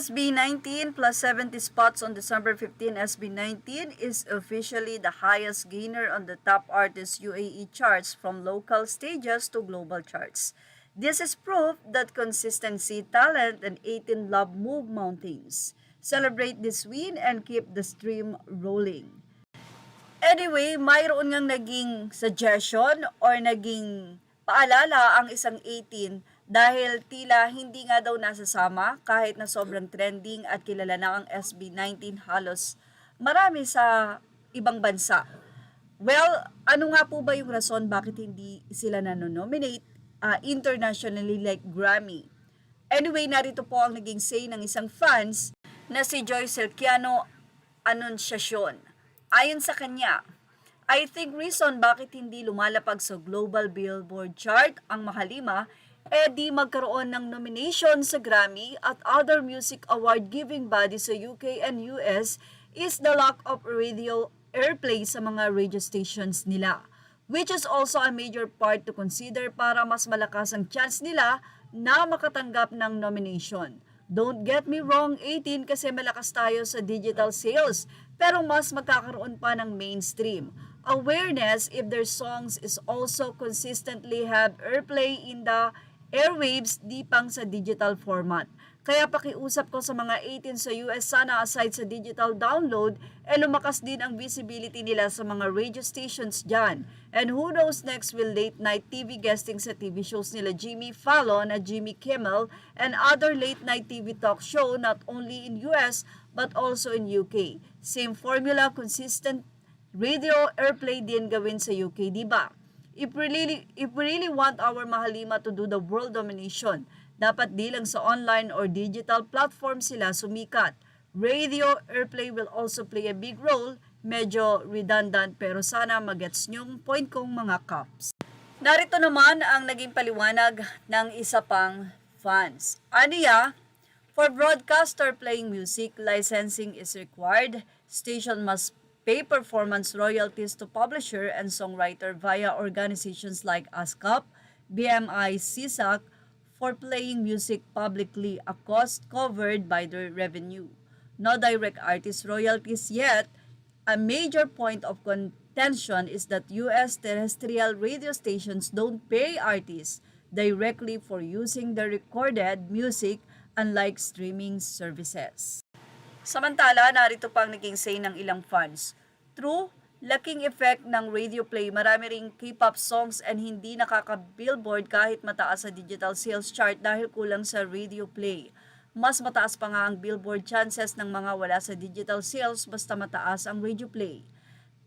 SB19 plus 70 spots on December 15. SB19 is officially the highest gainer on the top artist UAE charts from local stages to global charts. This is proof that consistency, talent, and 18 love move mountains. Celebrate this win and keep the stream rolling. Anyway, mayroon ngang naging suggestion or naging paalala ang isang 18 dahil tila hindi nga daw nasasama kahit na sobrang trending at kilala na ang SB19 halos marami sa ibang bansa. Well, ano nga po ba yung rason bakit hindi sila nanonominate internationally like Grammy? Anyway, narito po ang naging say ng isang fans na si Joyce Elquiano Anunciacion. Ayon sa kanya, I think reason bakit hindi lumalapag sa global Billboard chart ang Mahalima di magkaroon ng nomination sa Grammy at other music award-giving bodies sa UK and US is the lack of radio airplay sa mga radio stations nila, which is also a major part to consider para mas malakas ang chance nila na makatanggap ng nomination. Don't get me wrong, 18 kasi malakas tayo sa digital sales, pero mas magkakaroon pa ng mainstream awareness if their songs is also consistently have airplay in the airwaves di pang sa digital format. Kaya pakiusap ko sa mga 18 sa US sana aside sa digital download, lumakas din ang visibility nila sa mga radio stations dyan. And who knows next will late night TV guesting sa TV shows nila Jimmy Fallon at Jimmy Kimmel and other late night TV talk show not only in US but also in UK. Same formula, consistent radio airplay din gawin sa UK, di ba? If we really want our Mahalima to do the world domination, dapat di lang sa online or digital platform sila sumikat. Radio airplay will also play a big role. Medyo redundant pero sana magets nyong point kong mga kaps. Narito naman ang naging paliwanag ng isa pang fans. Aniya, for broadcaster playing music, licensing is required. Station must pay performance royalties to publisher and songwriter via organizations like ASCAP, BMI, CSAC for playing music publicly, a cost covered by their revenue. No direct artist royalties yet. A major point of contention is that US terrestrial radio stations don't pay artists directly for using the recorded music unlike streaming services. Samantala, narito pang naging say ng ilang fans. True, laking effect ng radio play, marami ring K-pop songs and hindi nakaka-billboard kahit mataas sa digital sales chart dahil kulang sa radio play. Mas mataas pa nga ang billboard chances ng mga wala sa digital sales basta mataas ang radio play.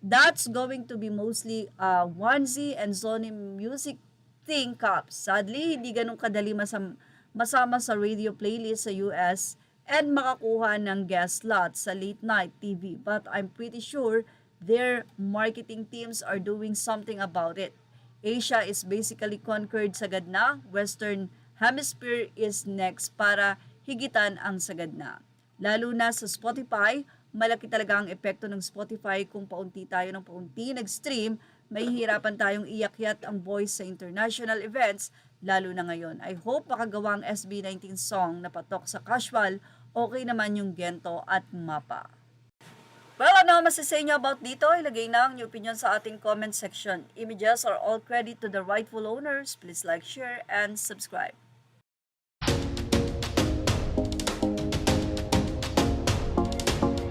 That's going to be mostly onesie and Sony music thing caps. Sadly, hindi ganun kadali masama sa radio playlist sa US and makakuha ng guest slot sa late night TV. But I'm pretty sure their marketing teams are doing something about it. Asia is basically conquered sagad na. Western Hemisphere is next para higitan ang sagad na. Lalo na sa Spotify, malaki talaga ang epekto ng Spotify kung paunti tayo ng paunti nag-stream, may hirapan tayong iyakyat ang voice sa international events, lalo na ngayon. I hope makagawa ang SB19 song na patok sa casual, okay naman yung Gento at Mapa. Well, ano masasay nyo about dito? Ilagay na ang opinion sa ating comment section. Images are all credit to the rightful owners. Please like, share, and subscribe.